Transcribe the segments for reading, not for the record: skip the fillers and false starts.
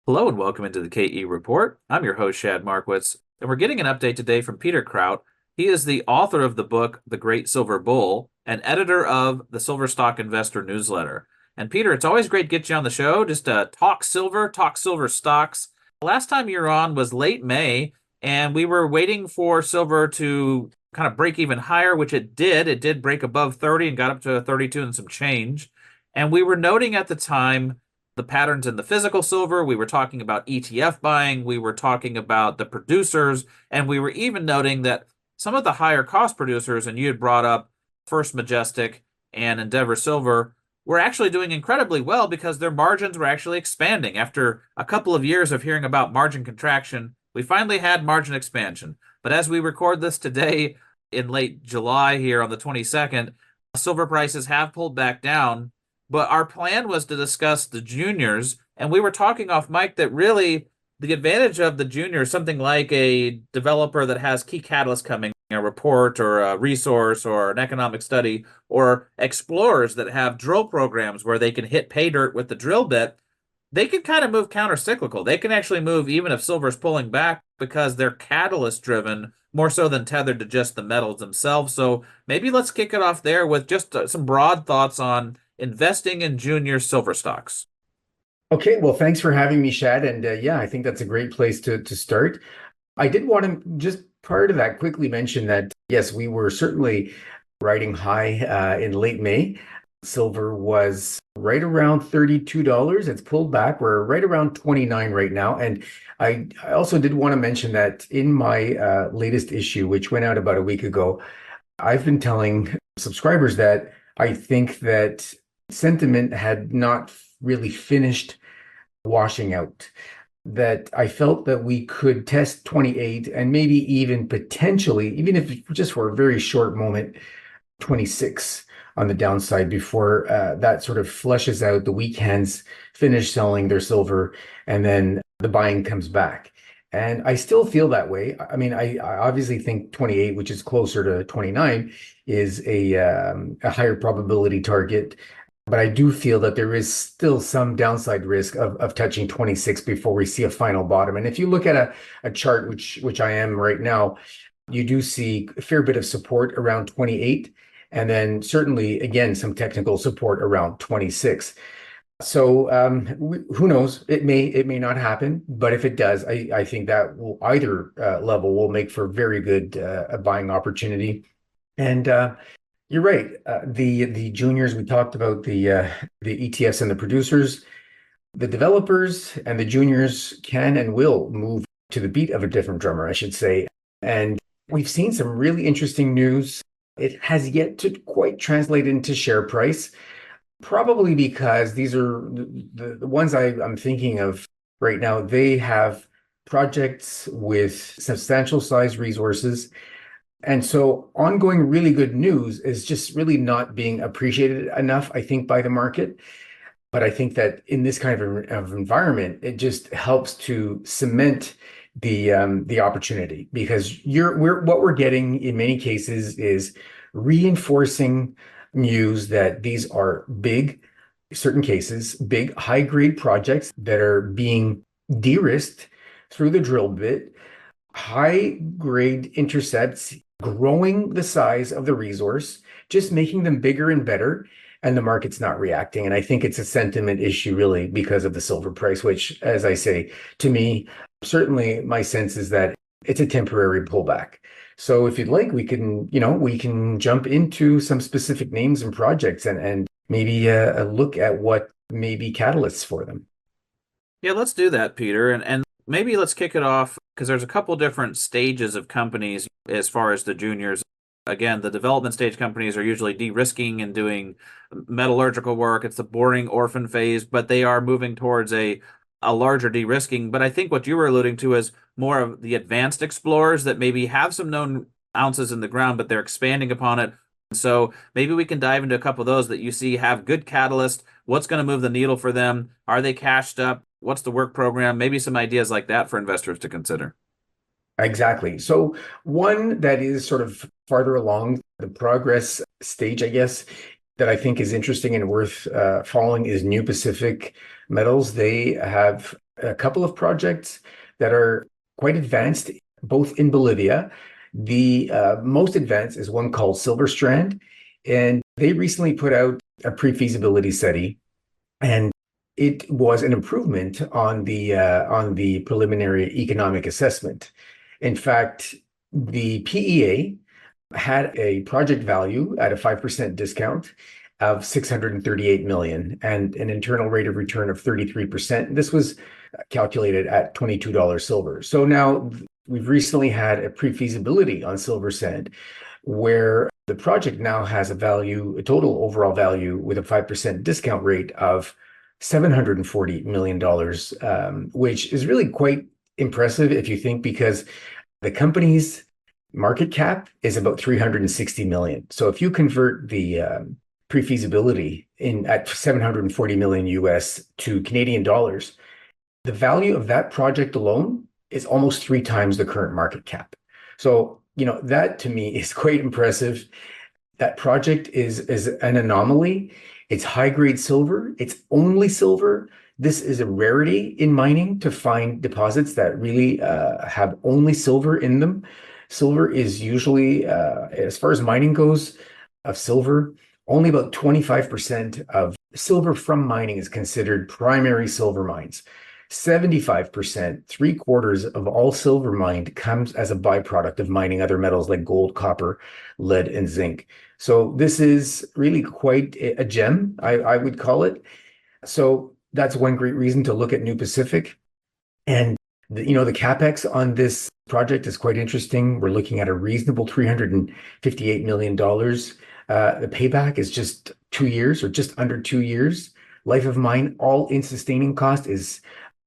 Hello and welcome into the KE Report. I'm your host, Shad Markwitz, and we're getting an update today from Peter Krauth. He is the author of the book, The Great Silver Bull, and editor of the Silver Stock Investor newsletter. And Peter, it's always great to get you on the show just to talk silver stocks. Last time you were on was late May, and we were waiting for silver to kind of break even higher, which it did. It did break above 30 and got up to 32 and some change. And we were noting at the time the patterns in the physical silver. We were talking about ETF buying. We were talking about the producers. And we were even noting that some of the higher cost producers, and you had brought up First Majestic and Endeavor Silver, were actually doing incredibly well because their margins were actually expanding. After a couple of years of hearing about margin contraction, we finally had margin expansion. But as we record this today in late July here on the 22nd, silver prices have pulled back down. But our plan was to discuss the juniors, and we were talking off mic that really the advantage of the juniors, something like a developer that has key catalysts coming, a report or a resource or an economic study, or explorers that have drill programs where they can hit pay dirt with the drill bit, they can kind of move counter-cyclical. They can actually move even if silver's pulling back because they're catalyst driven more so than tethered to just the metals themselves. So maybe let's kick it off there with just some broad thoughts on investing in junior silver stocks. Okay, well, thanks for having me, Shad. And yeah, I think that's a great place to start. I did want to just prior to that quickly mention that, yes, we were certainly riding high in late May. Silver was right around $32. It's pulled back. We're right around 29 right now. And I also did want to mention that in my latest issue, which went out about a week ago, I've been telling subscribers that I think that sentiment had not really finished washing out, that I felt that we could test 28 and maybe even potentially, even if just for a very short moment, 26 on the downside before that sort of flushes out, the weak hands finish selling their silver, and then the buying comes back. And I still feel that way. I mean, I obviously think 28, which is closer to 29, is a higher probability target. But I do feel that there is still some downside risk of touching 26 before we see a final bottom. And if you look at a chart, which I am right now, you do see a fair bit of support around 28. And then certainly, again, some technical support around 26. So who knows? It may not happen, but if it does, I think that will either level will make for very good buying opportunity. And you're right. The juniors, we talked about the ETFs and the producers, the developers and the juniors can and will move to the beat of a different drummer, I should say. And we've seen some really interesting news. It has yet to quite translate into share price, probably because these are the ones I'm thinking of right now. They have projects with substantial size resources. And so ongoing really good news is just really not being appreciated enough, I think, by the market. But I think that in this kind of environment, it just helps to cement the opportunity, because what we're getting in many cases is reinforcing news that these are big, certain cases, big high grade projects that are being de-risked through the drill bit, high grade intercepts, growing the size of the resource, just making them bigger and better, and the market's not reacting. And I think it's a sentiment issue, really, because of the silver price, which, as I say, to me, certainly my sense is that it's a temporary pullback. So if you'd like, we can jump into some specific names and projects and maybe look at what may be catalysts for them. Yeah, let's do that, Peter. And maybe let's kick it off because there's a couple different stages of companies as far as the juniors. Again, the development stage companies are usually de-risking and doing metallurgical work. It's the boring orphan phase, but they are moving towards a larger de-risking. But I think what you were alluding to is more of the advanced explorers that maybe have some known ounces in the ground, but they're expanding upon it. So maybe we can dive into a couple of those that you see have good catalyst. What's going to move the needle for them? Are they cashed up? What's the work program? Maybe some ideas like that for investors to consider. Exactly. So one that is sort of farther along the progress stage, I guess, that I think is interesting and worth following is New Pacific Metals. They have a couple of projects that are quite advanced, both in Bolivia. The most advanced is one called Silver Strand, and they recently put out a pre-feasibility study, and it was an improvement on the preliminary economic assessment. In fact, the PEA had a project value at a 5% discount of 638 million and an internal rate of return of 33%. This was calculated at $22 silver. So now we've recently had a pre-feasibility on Silver Sand where the project now has a total overall value with a 5% discount rate of $740 million, which is really quite impressive if you think, because the company's market cap is about 360 million. So if you convert the pre-feasibility at 740 million US to Canadian dollars, the value of that project alone is almost 3 times the current market cap. So, that to me is quite impressive. That project is an anomaly. It's high-grade silver. It's only silver. This is a rarity in mining to find deposits that really have only silver in them. Silver is usually, as far as mining goes, of silver, only about 25% of silver from mining is considered primary silver mines. 75%, 3/4 of all silver mined comes as a byproduct of mining other metals like gold, copper, lead, and zinc. So this is really quite a gem, I would call it. So that's one great reason to look at New Pacific. And the capex on this project is quite interesting. We're looking at a reasonable $358 million. The payback is just 2 years or just under 2 years. Life of mine, all in sustaining cost is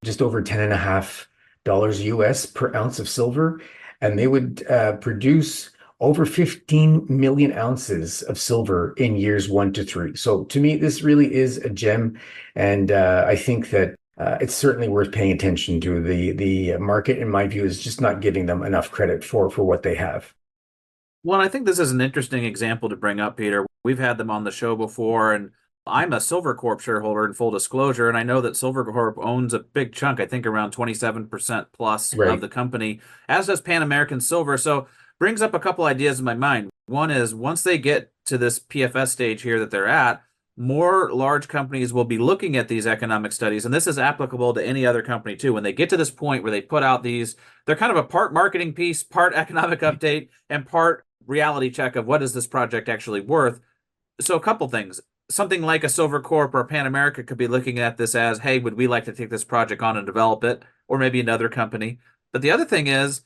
just over $10.50 US per ounce of silver. And they would produce over 15 million ounces of silver in years 1 to 3. So to me, this really is a gem. And I think that it's certainly worth paying attention to. The market, in my view, is just not giving them enough credit for what they have. Well, I think this is an interesting example to bring up, Peter. We've had them on the show before, and I'm a Silver Corp shareholder in full disclosure, and I know that Silver Corp owns a big chunk, I think around 27% plus Right. of the company, as does Pan American Silver. So brings up a couple ideas in my mind. One is once they get to this PFS stage here that they're at, more large companies will be looking at these economic studies, and this is applicable to any other company too. When they get to this point where they put out these, they're kind of a part marketing piece, part economic update, and part reality check of what is this project actually worth. So a couple things. Something like a Silver Corp or Pan America could be looking at this as, hey, would we like to take this project on and develop it? Or maybe another company. But the other thing is,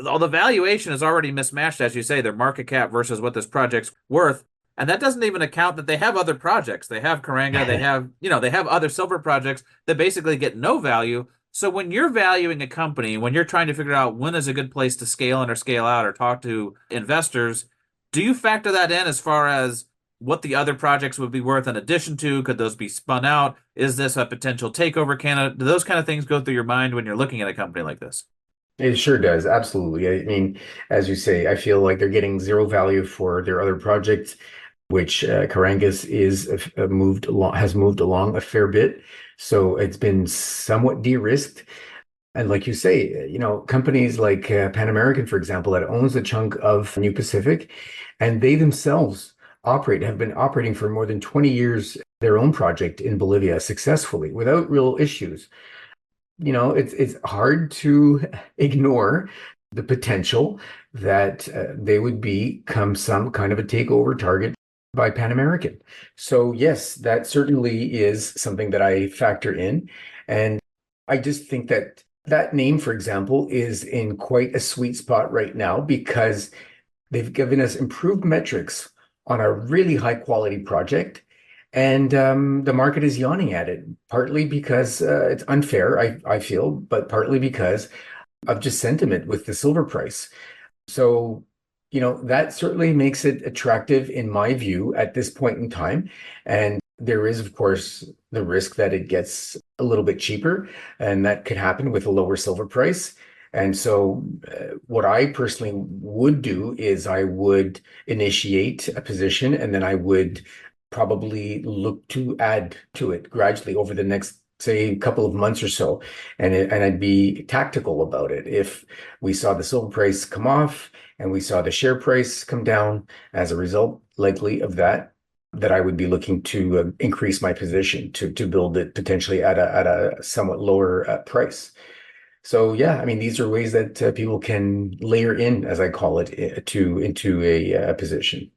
all the valuation is already mismatched, as you say, their market cap versus what this project's worth. And that doesn't even account that they have other projects. They have Karanga, they have other silver projects that basically get no value. So when you're valuing a company, when you're trying to figure out when is a good place to scale in or scale out or talk to investors, do you factor that in as far as what the other projects would be worth in addition to? Could those be spun out? Is this a potential takeover candidate? Do those kind of things go through your mind when you're looking at a company like this? It sure does. Absolutely. I mean, as you say, I feel like they're getting zero value for their other projects, which Karangas has moved along a fair bit. So it's been somewhat de-risked. And like you say, companies like Pan American, for example, that owns a chunk of New Pacific, and they themselves have been operating for more than 20 years their own project in Bolivia successfully without real issues. It's hard to ignore the potential that they would become some kind of a takeover target by Pan American. So yes, that certainly is something that I factor in. And I just think that that name, for example, is in quite a sweet spot right now because they've given us improved metrics on a really high quality project. And the market is yawning at it, partly because it's unfair, I feel, but partly because of just sentiment with the silver price. So, that certainly makes it attractive in my view at this point in time. And there is, of course, the risk that it gets a little bit cheaper, and that could happen with a lower silver price. And so what I personally would do is I would initiate a position and then I would probably look to add to it gradually over the next say a couple of months or so, and I'd be tactical about it. If we saw the silver price come off and we saw the share price come down as a result, likely of that, that I would be looking to increase my position to build it potentially at a somewhat lower price. So yeah, I mean, these are ways that people can layer in, as I call it, to into a position.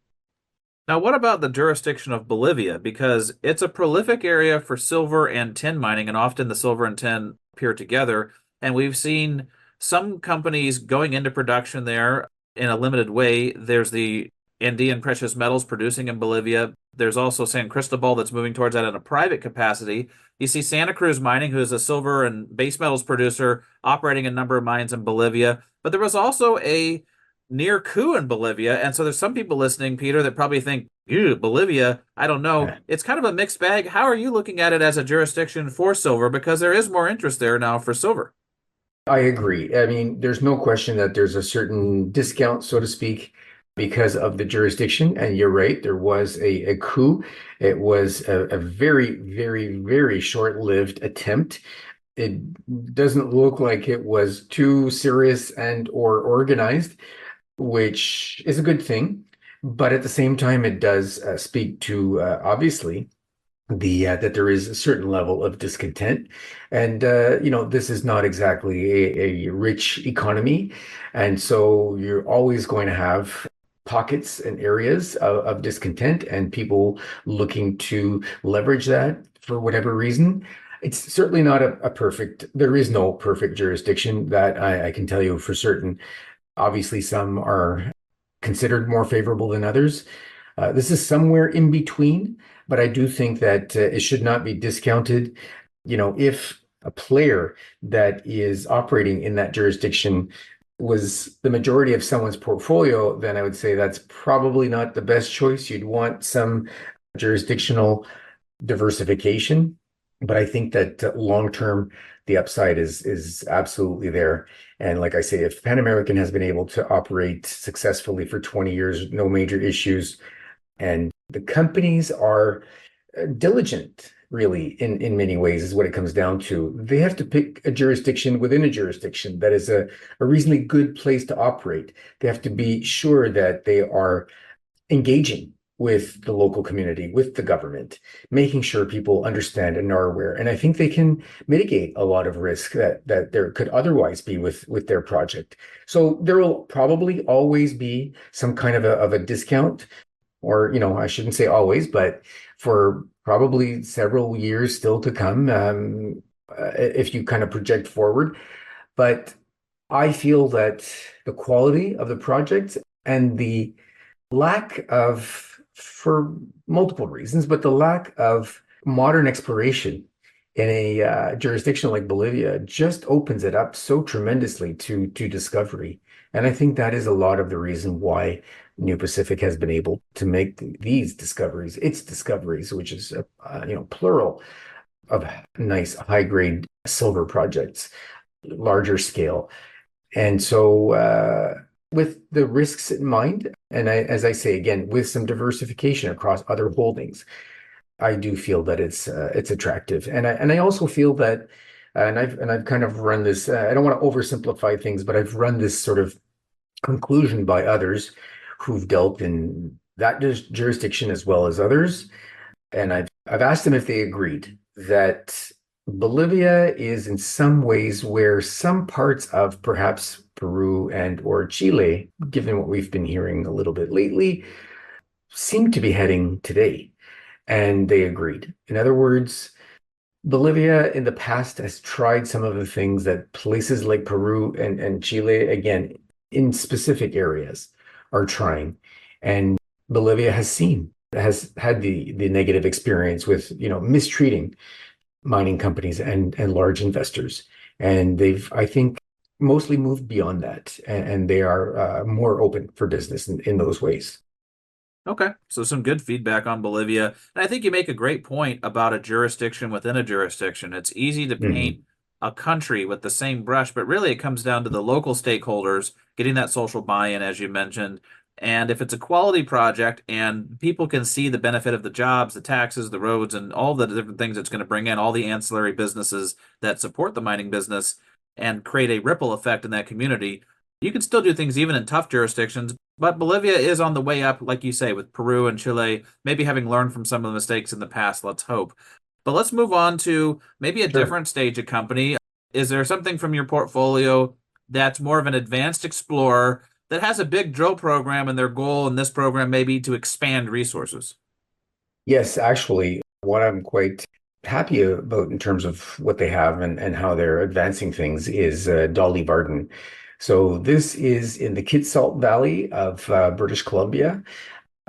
Now, what about the jurisdiction of Bolivia? Because it's a prolific area for silver and tin mining, and often the silver and tin appear together. And we've seen some companies going into production there in a limited way. There's the Andean Precious Metals producing in Bolivia. There's also San Cristobal that's moving towards that in a private capacity. You see Santa Cruz Mining, who is a silver and base metals producer, operating a number of mines in Bolivia. But there was also a near coup in Bolivia. And so there's some people listening, Peter, that probably think, ew, Bolivia, I don't know. It's kind of a mixed bag. How are you looking at it as a jurisdiction for silver? Because there is more interest there now for silver. I agree. I mean, there's no question that there's a certain discount, so to speak, because of the jurisdiction. And you're right, there was a coup. It was a very, very, very short-lived attempt. It doesn't look like it was too serious and or organized, which is a good thing. But at the same time, it does speak to obviously the that there is a certain level of discontent, and this is not exactly a rich economy, and so you're always going to have pockets and areas of discontent and people looking to leverage that for whatever reason. It's certainly not a perfect, there is no perfect jurisdiction that I can tell you for certain. Obviously, some are considered more favorable than others. This is somewhere in between, but I do think that it should not be discounted. If a player that is operating in that jurisdiction was the majority of someone's portfolio, then I would say that's probably not the best choice. You'd want some jurisdictional diversification, but I think that long term, the upside is absolutely there. And like I say, if Pan American has been able to operate successfully for 20 years, no major issues, and the companies are diligent, really, in many ways, is what it comes down to. They have to pick a jurisdiction within a jurisdiction that is a reasonably good place to operate. They have to be sure that they are engaging with the local community, with the government, making sure people understand and are aware. And I think they can mitigate a lot of risk that there could otherwise be with their project. So there will probably always be some kind of a discount, or I shouldn't say always, but for probably several years still to come, if you kind of project forward. But I feel that the quality of the project and the lack of, for multiple reasons, but the lack of modern exploration in a jurisdiction like Bolivia just opens it up so tremendously to discovery. And I think that is a lot of the reason why New Pacific has been able to make these discoveries, its discoveries, which is plural of nice high grade silver projects, larger scale. And so with the risks in mind, and as I say again, with some diversification across other holdings, I do feel that it's attractive, and I also feel that, and I've kind of run this. I don't want to oversimplify things, but I've run this sort of conclusion by others who've dealt in that jurisdiction as well as others, and I've asked them if they agreed that Bolivia is in some ways where some parts of perhaps Peru and or Chile, given what we've been hearing a little bit lately, seem to be heading today. And they agreed. In other words, Bolivia in the past has tried some of the things that places like Peru and Chile, again, in specific areas, are trying. And Bolivia has had the negative experience with, mistreating mining companies and large investors. And they've, I think, mostly moved beyond that. And they are more open for business in those ways. Okay, so some good feedback on Bolivia. And I think you make a great point about a jurisdiction within a jurisdiction. It's easy to paint Mhm. a country with the same brush, but really it comes down to the local stakeholders getting that social buy-in, as you mentioned, And if it's a quality project and people can see the benefit of the jobs, the taxes, the roads, and all the different things it's going to bring in, all the ancillary businesses that support the mining business and create a ripple effect in that community, you can still do things even in tough jurisdictions. But Bolivia is on the way up, like you say, with Peru and Chile, maybe having learned from some of the mistakes in the past, let's hope. But let's move on to maybe a Sure. different stage of company. Is there something from your portfolio that's more of an advanced explorer that has a big drill program and their goal in this program may be to expand resources? Yes, actually, what I'm quite happy about in terms of what they have and how they're advancing things is Dolly Varden. So this is in the Kitsault Valley of British Columbia.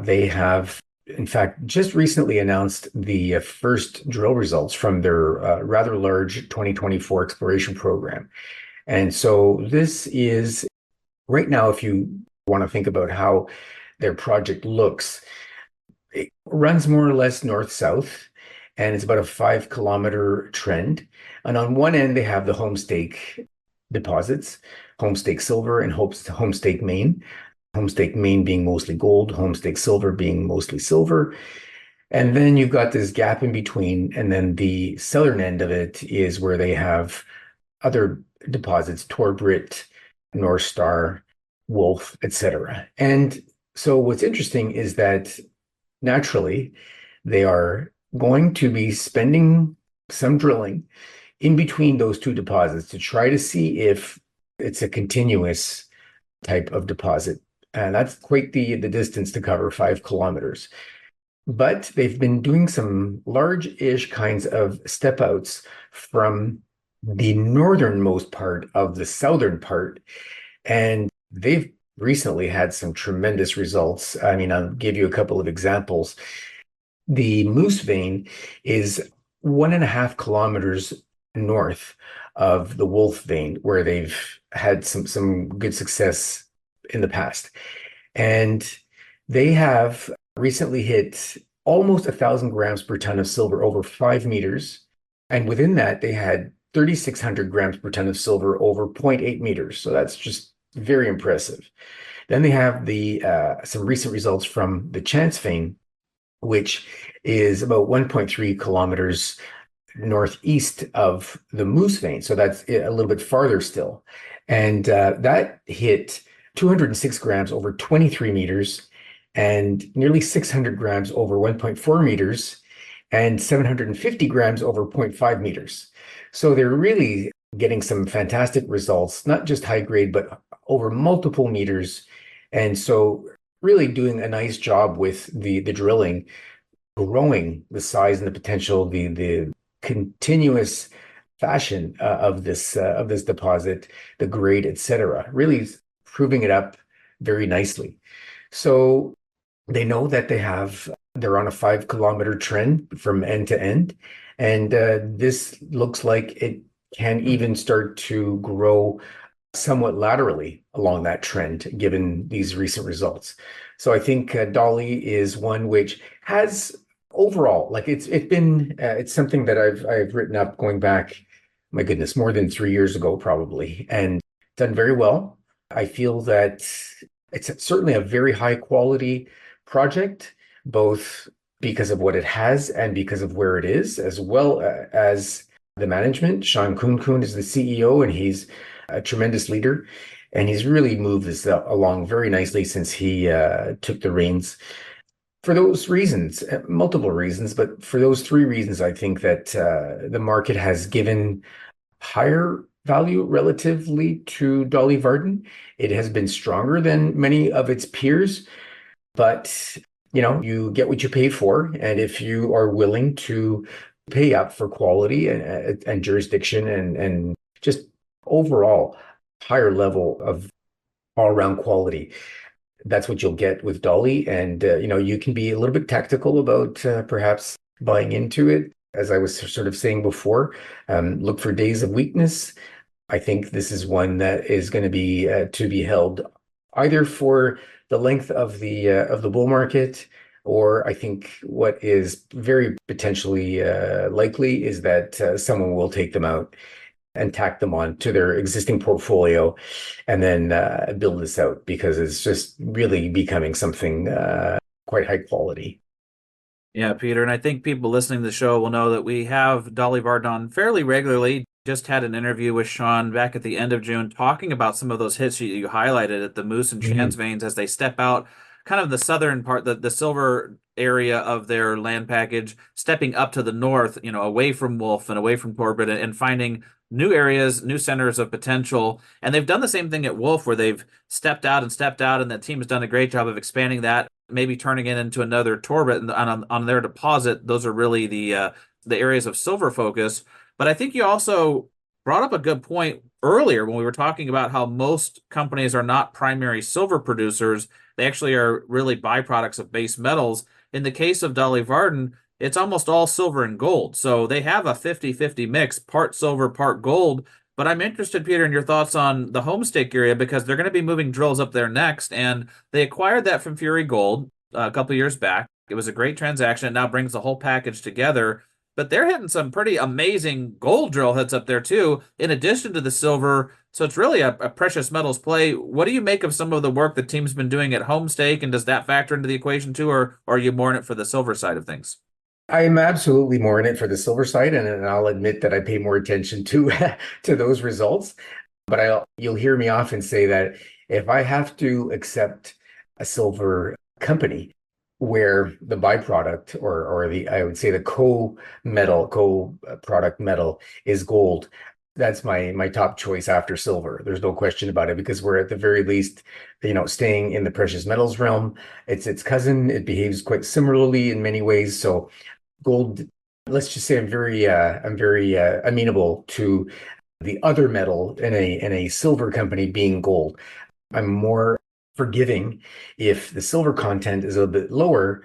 They have, in fact, just recently announced the first drill results from their rather large 2024 exploration program. And so this is right now, if you want to think about how their project looks, it runs more or less north-south, and it's about a 5 kilometer trend. And on one end, they have the Homestake deposits, Homestake Silver and Homestake Main. Homestake Main being mostly gold, Homestake Silver being mostly silver. And then you've got this gap in between. And then the southern end of it is where they have other deposits, Torbrit, North Star, Wolf, etc. And so what's interesting is that naturally they are going to be spending some drilling in between those two deposits to try to see if it's a continuous type of deposit. And that's quite the distance to cover, 5 kilometers. But they've been doing some large-ish kinds of step outs from the northernmost part of the southern part. And they've recently had some tremendous results. I mean, I'll give you a couple of examples. The Moose Vein is 1.5 kilometers north of the Wolf Vein, where they've had some good success in the past. And they have recently hit almost 1,000 grams per ton of silver over 5 meters. And within that, they had 3,600 grams per ton of silver over 0.8 meters. So that's just very impressive. Then they have the some recent results from the Chance Vein, which is about 1.3 kilometers northeast of the Moose Vein. So that's a little bit farther still. And that hit 206 grams over 23 meters and nearly 600 grams over 1.4 meters and 750 grams over zero point 0.5 meters. So they're really getting some fantastic results, not just high grade, but over multiple meters. And so really doing a nice job with the drilling, growing the size and the potential, the continuous fashion of this deposit, the grade, etc. Really proving it up very nicely. So they know that they're on a 5 kilometer trend from end to end, and this looks like it can even start to grow somewhat laterally along that trend, given these recent results. So I think Dolly is one which has overall, like it's something that I've written up going back, my goodness, more than 3 years ago probably, and done very well. I feel that it's certainly a very high quality project, both because of what it has and because of where it is, as well as the management. Sean Kuhn is the CEO, and he's a tremendous leader. And he's really moved this along very nicely since he took the reins. For those reasons, multiple reasons, but for those three reasons, I think that the market has given higher value relatively to Dolly Varden. It has been stronger than many of its peers, but you get what you pay for. And if you are willing to pay up for quality and jurisdiction and just overall higher level of all-around quality, that's what you'll get with Dolly. And you can be a little bit tactical about perhaps buying into it. As I was sort of saying before, look for days of weakness. I think this is one that is going to be held either for the length of the bull market, or I think what is very potentially likely is that someone will take them out and tack them on to their existing portfolio and then build this out because it's just really becoming something quite high quality. Yeah, Peter, and I think people listening to the show will know that we have Dolly Varden on fairly regularly. Just had an interview with Sean back at the end of June talking about some of those hits you highlighted at the Moose and Chance Mhm. veins as they step out kind of the southern part, the silver area of their land package, stepping up to the north, away from Wolf and away from Corbett and finding new areas, new centers of potential. And they've done the same thing at Wolf where they've stepped out, and that team has done a great job of expanding that, maybe turning it into another Torbit on their deposit. Those are really the areas of silver focus. But I think you also brought up a good point earlier when we were talking about how most companies are not primary silver producers. They actually are really byproducts of base metals. In the case of Dolly Varden, it's almost all silver and gold. So they have a 50-50 mix, part silver, part gold. But I'm interested, Peter, in your thoughts on the Homestake area because they're going to be moving drills up there next. And they acquired that from Fury Gold a couple years back. It was a great transaction. It now brings the whole package together. But they're hitting some pretty amazing gold drill hits up there, too, in addition to the silver. So it's really a precious metals play. What do you make of some of the work the team's been doing at Homestake? And does that factor into the equation, too? Or are you more in it for the silver side of things? I'm absolutely more in it for the silver side, and I'll admit that I pay more attention to to those results. But you'll hear me often say that if I have to accept a silver company where the byproduct or the I would say the co-product metal is gold, that's my top choice after silver. There's no question about it because we're at the very least, staying in the precious metals realm. It's its cousin. It behaves quite similarly in many ways. So gold, let's just say I'm very amenable to the other metal in a silver company being gold. I'm more forgiving if the silver content is a little bit lower,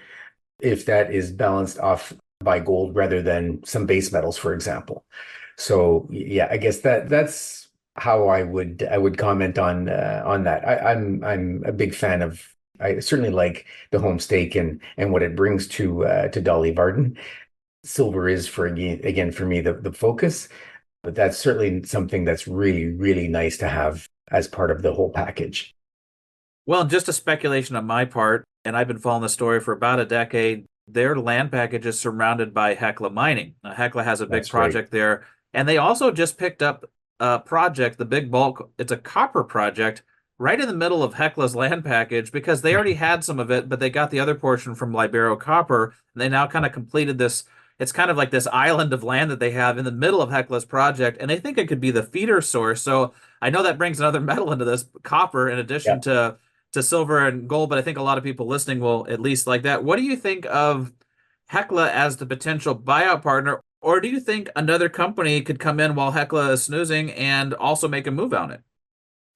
if that is balanced off by gold rather than some base metals, for example. So yeah, I guess that's how I would comment on that. I'm a big fan of. I certainly like the home stake and what it brings to Dolly Varden. Silver is for again for me the focus, but that's certainly something that's really, really nice to have as part of the whole package. Well, just a speculation on my part, and I've been following the story for about a decade. Their land package is surrounded by Hecla Mining. Now, Hecla has a big That's right. project there, and they also just picked up a project, the Big Bulk. It's a copper project right in the middle of Hecla's land package because they already had some of it, but they got the other portion from Libero Copper, and they now kind of completed this. It's kind of like this island of land that they have in the middle of Hecla's project, and they think it could be the feeder source. So I know that brings another metal into this, copper, in addition Yeah. to silver and gold, but I think a lot of people listening will at least like that. What do you think of Hecla as the potential buyout partner, or do you think another company could come in while Hecla is snoozing and also make a move on it?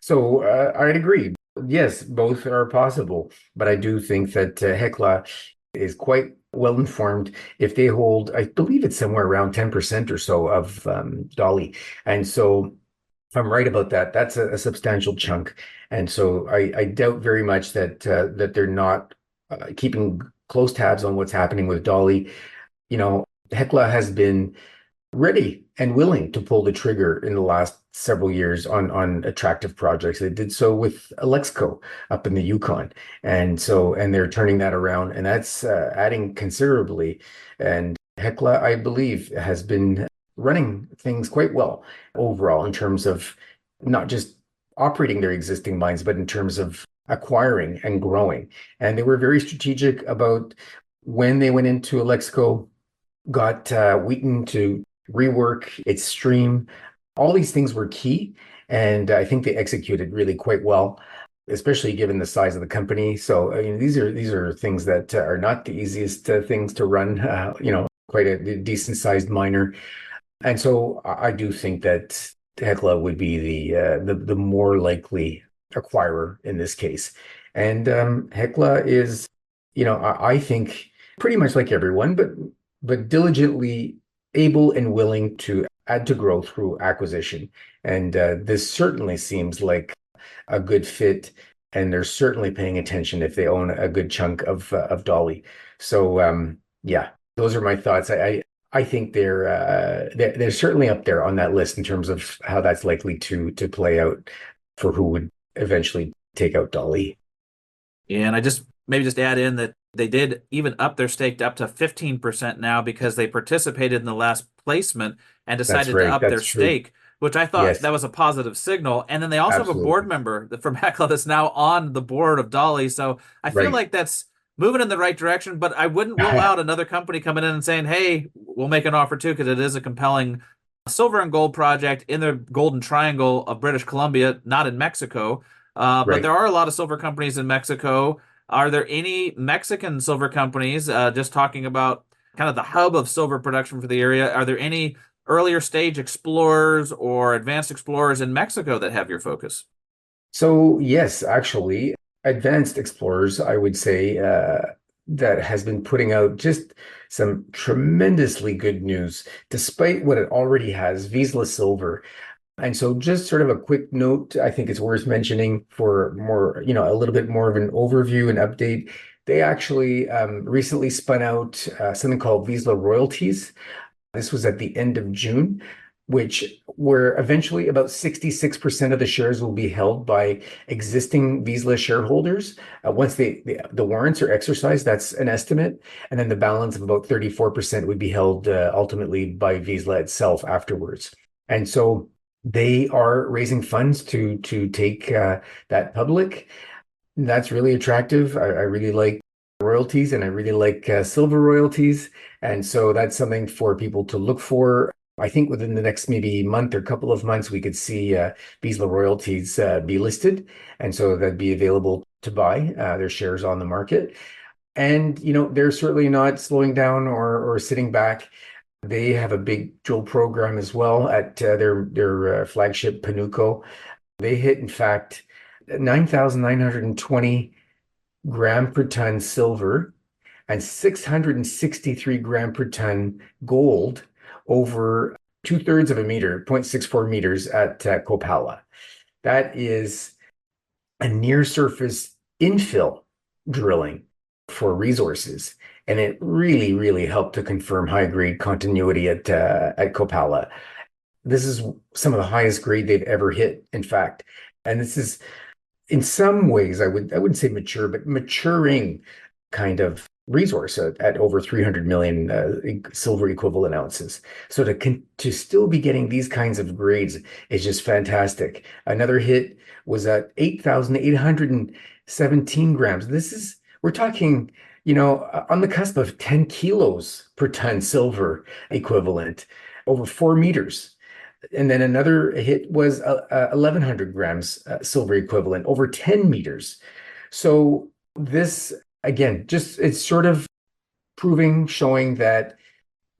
So I'd agree. Yes, both are possible, but I do think that Hecla is quite well informed. If they hold, I believe it's somewhere around 10% or so of Dolly, and so if I'm right about that, that's a substantial chunk. And so I doubt very much that they're not keeping close tabs on what's happening with Dolly. Hecla has been ready and willing to pull the trigger in the last several years on attractive projects. They did so with Alexco up in the Yukon, and they're turning that around, and that's adding considerably. And Hecla, I believe, has been running things quite well overall in terms of not just operating their existing mines, but in terms of acquiring and growing. And they were very strategic about when they went into Alexco, got Wheaton to rework its stream. All these things were key, and I think they executed really quite well, especially given the size of the company. So, I mean, these are things that are not the easiest things to run. Quite a decent sized miner, and so I do think that Hecla would be the more likely acquirer in this case. And Hecla is, I think pretty much like everyone, but diligently able and willing to add to growth through acquisition. And this certainly seems like a good fit. And they're certainly paying attention if they own a good chunk of Dolly. So yeah, those are my thoughts. I think they're certainly up there on that list in terms of how that's likely to play out for who would eventually take out Dolly. And I just maybe just add in that they did even up their stake up to 15% now because they participated in the last placement and That's decided to right. up their That's true. stake, which I thought that Yes, was a positive signal. And then they also have a board absolutely. member from Hecla that's now on the board of Dolly. So I feel Right. like that's moving in the right direction, but I wouldn't rule out another company coming in and saying, hey, we'll make an offer too, because it is a compelling silver and gold project in the Golden Triangle of British Columbia, not in Mexico. But Right. there are a lot of silver companies in Mexico. Are there any Mexican silver companies, just talking about kind of the hub of silver production for the area? Are there any earlier stage explorers or advanced explorers in Mexico that have your focus? So yes, actually, Advanced Explorers, I would say, that has been putting out just some tremendously good news, despite what it already has, Vizsla Silver. And so just sort of a quick note, I think it's worth mentioning for more, a little bit more of an overview and update. They actually recently spun out something called Vizsla Royalties. This was at the end of June, which where eventually about 66% of the shares will be held by existing Vizsla shareholders. Once the warrants are exercised, that's an estimate. And then the balance of about 34% would be held ultimately by Vizsla itself afterwards. And so they are raising funds to take that public. That's really attractive. I really like royalties and I really like silver royalties. And so that's something for people to look for. I think within the next maybe month or couple of months, we could see Vizsla royalties be listed. And so that'd be available to buy their shares on the market. And, they're certainly not slowing down or sitting back. They have a big drill program as well at their flagship Panuco. They hit, in fact, 9,920 gram per ton silver and 663 gram per ton gold over two-thirds of a meter, 0.64 meters at Copala. That is a near surface infill drilling for resources. And it really, really helped to confirm high grade continuity at Copala. This is some of the highest grade they've ever hit, in fact. And this is in some ways, I wouldn't say mature, but maturing kind of resource at over 300 million silver equivalent ounces. So to still be getting these kinds of grades is just fantastic. Another hit was at 8,817 grams. We're talking, on the cusp of 10 kilos per ton silver equivalent over 4 meters. And then another hit was 1,100 grams silver equivalent over 10 meters. So this, again, just it's sort of showing that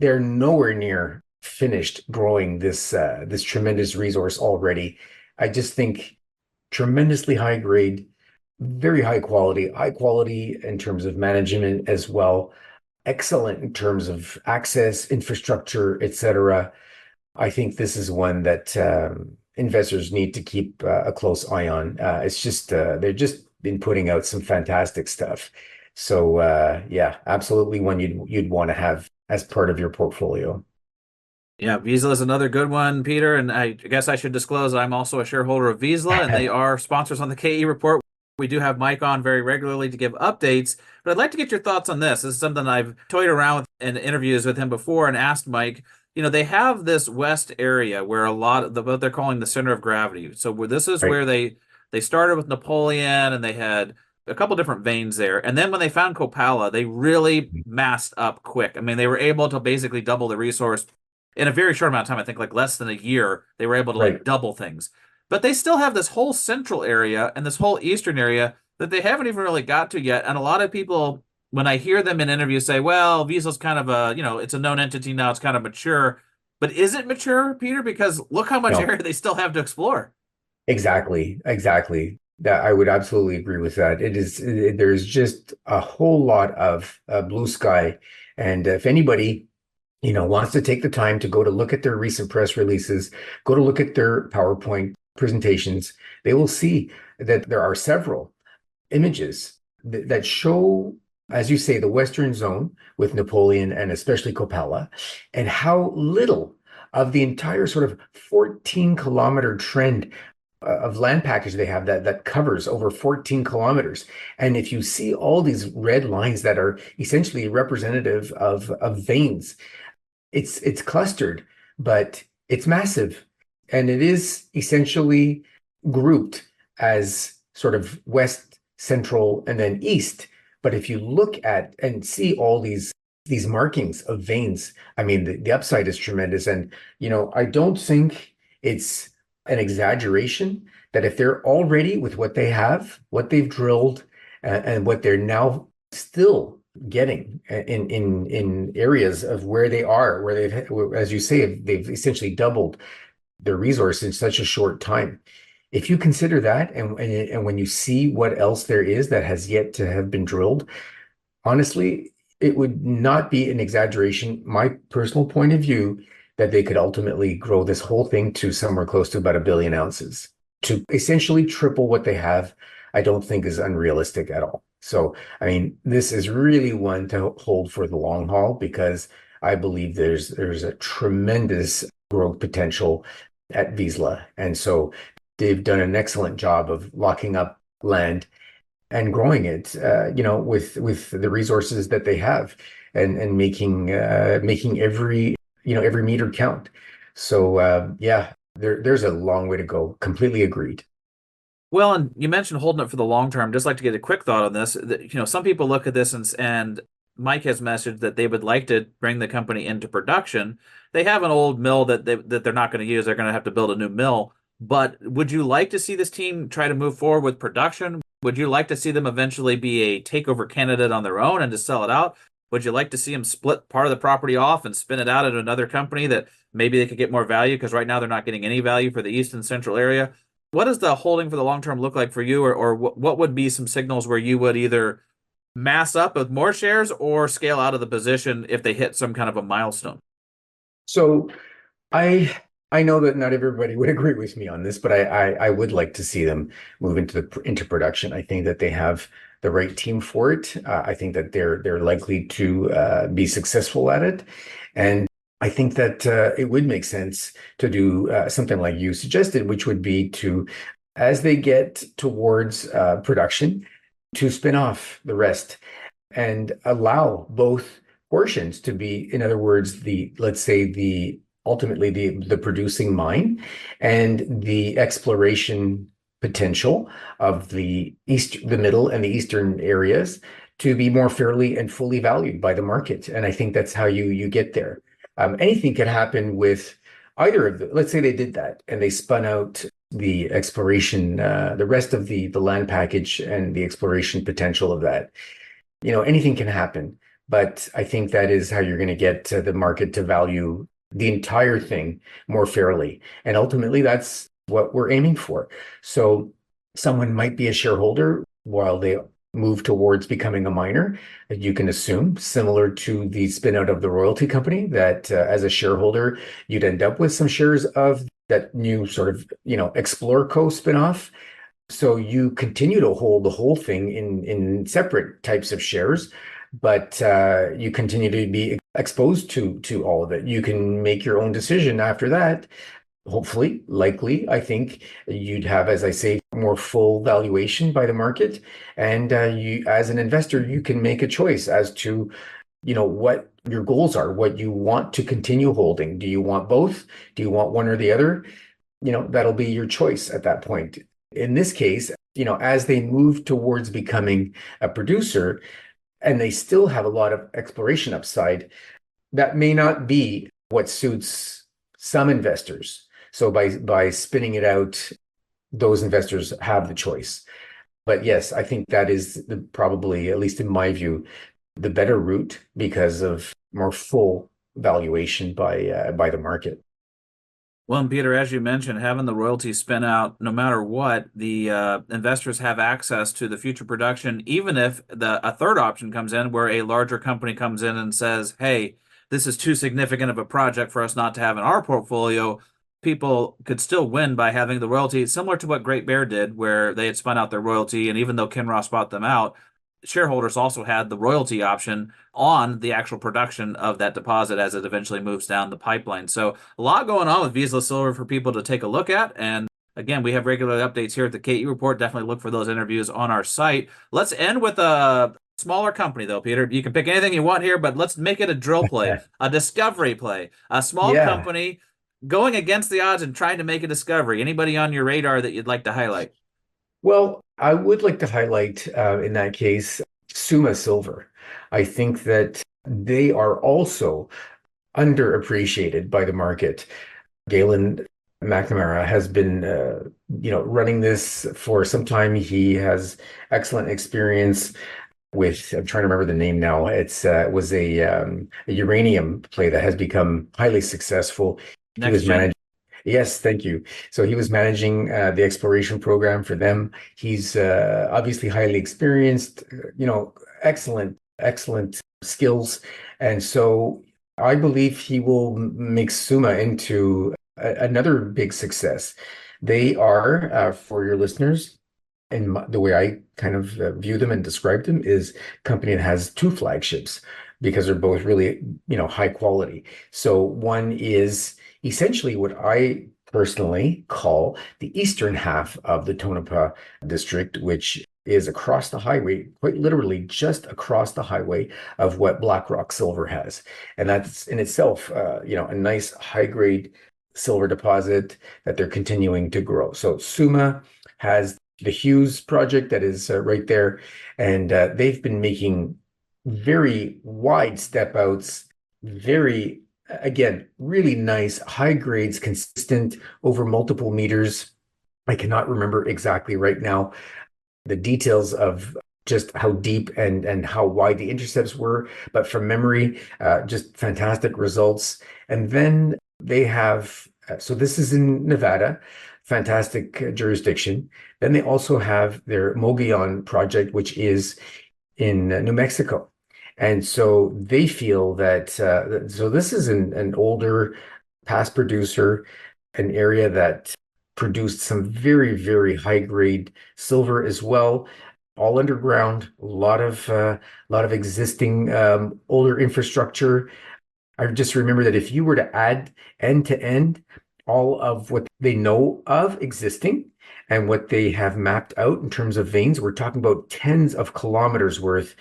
they're nowhere near finished growing this tremendous resource already. I just think tremendously high grade, very high quality in terms of management as well, excellent in terms of access, infrastructure, etc. I think this is one that investors need to keep a close eye on. It's just they've just been putting out some fantastic stuff. So yeah, absolutely one you'd want to have as part of your portfolio. Yeah, Vizsla is another good one, Peter. And I guess I should disclose I'm also a shareholder of Vizsla, and they are sponsors on the KE report. We do have Mike on very regularly to give updates, but I'd like to get your thoughts on this. This is something I've toyed around with in interviews with him before and asked Mike. They have this west area where a lot of what they're calling the center of gravity. So where this is Right. where they started with Napoleon and they had a couple different veins there. And then when they found Copala, they really massed up quick. I mean, they were able to basically double the resource in a very short amount of time. I think like less than a year, they were able to Right. like double things. But they still have this whole central area and this whole eastern area that they haven't even really got to yet. And a lot of people, when I hear them in interviews, say, well, Vizsla's kind of it's a known entity now, it's kind of mature. But is it mature, Peter? Because look how much No, area they still have to explore. exactly. Exactly. That I would absolutely agree with that. There's just a whole lot of blue sky. And if anybody wants to take the time to go to look at their recent press releases, go to look at their PowerPoint presentations, they will see that there are several images that show as you say, the Western zone with Napoleon and especially Copala, and how little of the entire sort of 14-kilometer trend of land package they have that covers over 14 kilometers. And if you see all these red lines that are essentially representative of veins, it's clustered, but it's massive. And it is essentially grouped as sort of west, central, and then east. But if you look at and see all these markings of veins, I mean, the upside is tremendous. And, I don't think it's an exaggeration that if they're already with what they have, what they've drilled, and what they're now still getting in areas of where they are, where they've, as you say, they've essentially doubled their resource in such a short time. If you consider that, and when you see what else there is that has yet to have been drilled, honestly, it would not be an exaggeration, my personal point of view, that they could ultimately grow this whole thing to somewhere close to about 1 billion ounces. To essentially triple what they have, I don't think is unrealistic at all. So, I mean, this is really one to hold for the long haul because I believe there's a tremendous growth potential at Vizsla. And so they've done an excellent job of locking up land and growing it, with the resources that they have, and making every meter count. So yeah, there's a long way to go. Completely agreed. Well, and you mentioned holding it for the long term. Just like to get a quick thought on this. Some people look at this and Mike has messaged that they would like to bring the company into production. They have an old mill that they're not going to use. They're going to have to build a new mill. But would you like to see this team try to move forward with production? Would you like to see them eventually be a takeover candidate on their own and to sell it out? Would you like to see them split part of the property off and spin it out at another company that maybe they could get more value? Because right now they're not getting any value for the east and central area. What does the holding for the long term look like for you, or what would be some signals where you would either mass up with more shares or scale out of the position if they hit some kind of a milestone? So I know that not everybody would agree with me on this, but I would like to see them move into production. I think that they have the right team for it. I think that they're likely to be successful at it, and I think that it would make sense to do something like you suggested, which would be to, as they get towards production, to spin off the rest and allow both portions to be, in other words, let's say ultimately the producing mine and the exploration potential of the middle and the eastern areas to be more fairly and fully valued by the market. And I think that's how you get there. Anything can happen with either of the, let's say they did that and they spun out the exploration, the rest of the land package and the exploration potential of that. Anything can happen, but I think that is how you're going to get the market to value the entire thing more fairly. And ultimately, that's what we're aiming for. So someone might be a shareholder while they move towards becoming a miner. You can assume, similar to the spin out of the royalty company, that as a shareholder, you'd end up with some shares of that new sort of, Explorco spinoff. So you continue to hold the whole thing in separate types of shares, but you continue to be exposed to all of it. You can make your own decision after that. Hopefully, likely, I think you'd have, as I say, more full valuation by the market. And you, as an investor, you can make a choice as to, what your goals are, what you want to continue holding. Do you want both? Do you want one or the other? That'll be your choice at that point. In this case, as they move towards becoming a producer, and they still have a lot of exploration upside, that may not be what suits some investors. So by spinning it out, those investors have the choice. But yes, I think that is probably, at least in my view, the better route because of more full valuation by the market. Well, and Peter, as you mentioned, having the royalty spin out, no matter what, the investors have access to the future production, even if a third option comes in where a larger company comes in and says, hey, this is too significant of a project for us not to have in our portfolio. People could still win by having the royalty, similar to what Great Bear did, where they had spun out their royalty. And even though Kinross bought them out, shareholders also had the royalty option on the actual production of that deposit as it eventually moves down the pipeline. So a lot going on with Vizsla Silver for people to take a look at. And again, we have regular updates here at the KE Report. Definitely look for those interviews on our site. Let's end with a smaller company, though, Peter. You can pick anything you want here, but let's make it a drill play, a discovery play, a small Yeah. company going against the odds and trying to make a discovery. Anybody on your radar that you'd like to highlight? Well, I would like to highlight in that case Summa Silver. I think that they are also underappreciated by the market. Galen McNamara has been, running this for some time. He has excellent experience with, I'm trying to remember the name now. It was a uranium play that has become highly successful. He Next was gen. managing. Yes, thank you. So he was managing the exploration program for them. He's obviously highly experienced, excellent skills. And so I believe he will make Summa into another big success. They are, for your listeners, and the way I kind of view them and describe them is a company that has two flagships because they're both really, high quality. So one is essentially what I personally call the eastern half of the Tonopah district, which is across the highway, quite literally just across the highway of what Black Rock Silver has. And that's in itself, a nice high grade silver deposit that they're continuing to grow. So Summa has the Hughes project that is right there. And they've been making very wide step outs, very, again, really nice, high grades, consistent over multiple meters. I cannot remember exactly right now the details of just how deep and how wide the intercepts were, but from memory, just fantastic results. And then they have, so this is in Nevada, fantastic jurisdiction. Then they also have their Mogollon project, which is in New Mexico. And so they feel that, so this is an older past producer, an area that produced some very, very high grade silver as well, all underground, a lot of existing older infrastructure. I just remember that if you were to add end to end all of what they know of existing and what they have mapped out in terms of veins, we're talking about tens of kilometers worth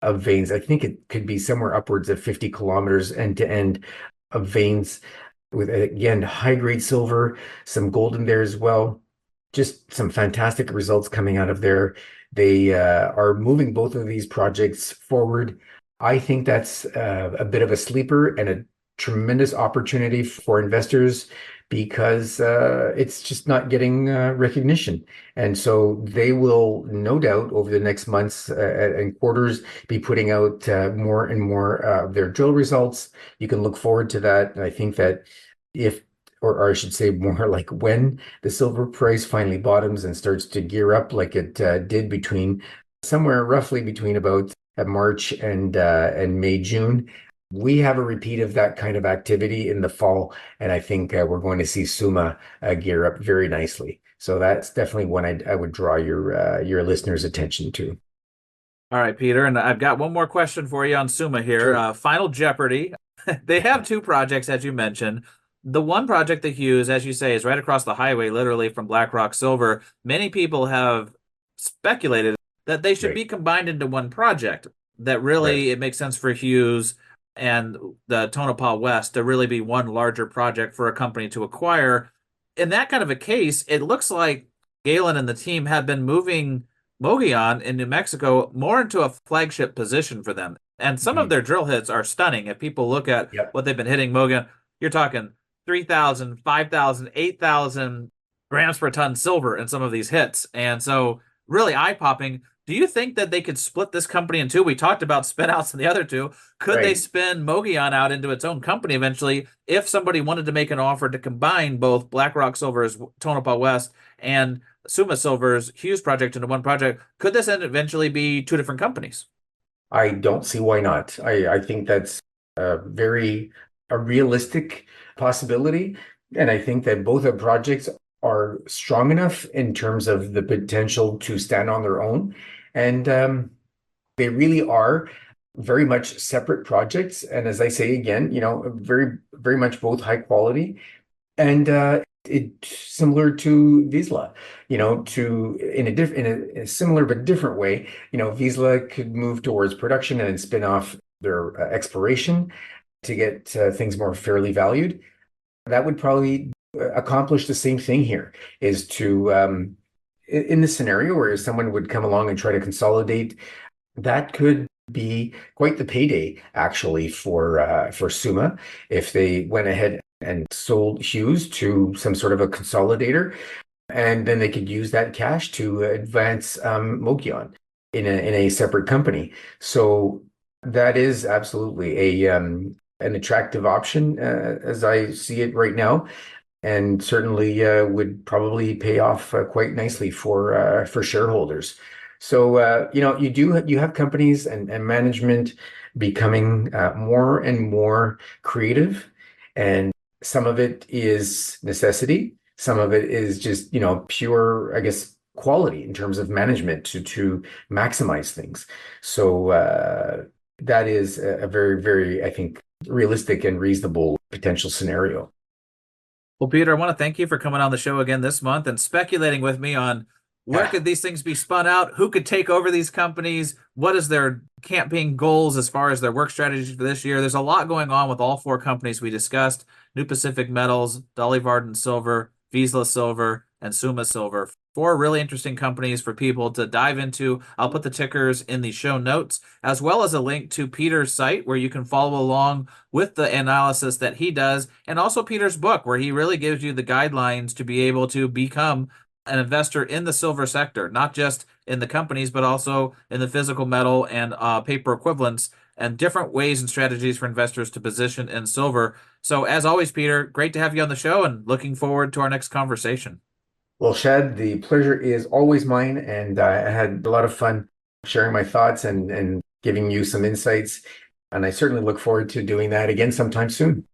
of veins. I think it could be somewhere upwards of 50 kilometers end to end of veins with, again, high grade silver, some gold in there as well. Just some fantastic results coming out of there. They are moving both of these projects forward. I think that's a bit of a sleeper and a tremendous opportunity for investors because it's just not getting recognition. And so they will no doubt over the next months and quarters be putting out more and more of their drill results. You can look forward to that. And I think that if, or I should say more like when the silver price finally bottoms and starts to gear up like it did between somewhere roughly between about March and May, June, we have a repeat of that kind of activity in the fall, and I think we're going to see Summa gear up very nicely. So that's definitely one I would draw your listeners' attention to. All right, Peter, and I've got one more question for you on Summa here. Sure. Final Jeopardy. They have two projects, as you mentioned. The one project, the Hughes, as you say, is right across the highway, literally from Black Rock Silver. Many people have speculated that they should Right. be combined into one project. That Right. really it makes sense for Hughes and the Tonopah West to really be one larger project for a company to acquire. In that kind of a case, it looks like Galen and the team have been moving Mogollon in New Mexico more into a flagship position for them. And some of Mhm. their drill hits are stunning. If people look at Yep. what they've been hitting Mogollon, you're talking 3,000, 5,000, 8,000 grams per ton silver in some of these hits. And so really eye-popping. Do you think that they could split this company in two? We talked about spin outs in the other two. Could they Right. spin Mogollon out into its own company eventually if somebody wanted to make an offer to combine both BlackRock Silver's Tonopah West and Summa Silver's Hughes project into one project? Could this end eventually be two different companies? I don't see why not. I think that's very a realistic possibility. And I think that both of projects are strong enough in terms of the potential to stand on their own. And They really are very much separate projects. And as I say again, very, very much both high quality. And it similar to Vizsla, to in a similar but different way. Vizsla could move towards production and then spin off their exploration to get things more fairly valued. That would probably accomplish the same thing here, is to in this scenario where someone would come along and try to consolidate, that could be quite the payday actually for Summa if they went ahead and sold Hughes to some sort of a consolidator, and then they could use that cash to advance Mokion in a separate company. So that is absolutely a an attractive option as I see it right now, and certainly would probably pay off quite nicely for shareholders. So you have companies and management becoming more and more creative, and some of it is necessity. Some of it is just, pure, I guess, quality in terms of management to maximize things. So that is a very, very, I think, realistic and reasonable potential scenario. Well, Peter, I want to thank you for coming on the show again this month and speculating with me on where could these things be spun out, who could take over these companies, what is their campaign goals as far as their work strategies for this year. There's a lot going on with all four companies we discussed: New Pacific Metals, Dolly Varden Silver, Vizsla Silver, and Summa Silver. Four really interesting companies for people to dive into. I'll put the tickers in the show notes, as well as a link to Peter's site where you can follow along with the analysis that he does, and also Peter's book where he really gives you the guidelines to be able to become an investor in the silver sector, not just in the companies, but also in the physical metal and paper equivalents, and different ways and strategies for investors to position in silver. So as always, Peter, great to have you on the show and looking forward to our next conversation. Well, Shad, the pleasure is always mine, and I had a lot of fun sharing my thoughts and giving you some insights. And I certainly look forward to doing that again sometime soon.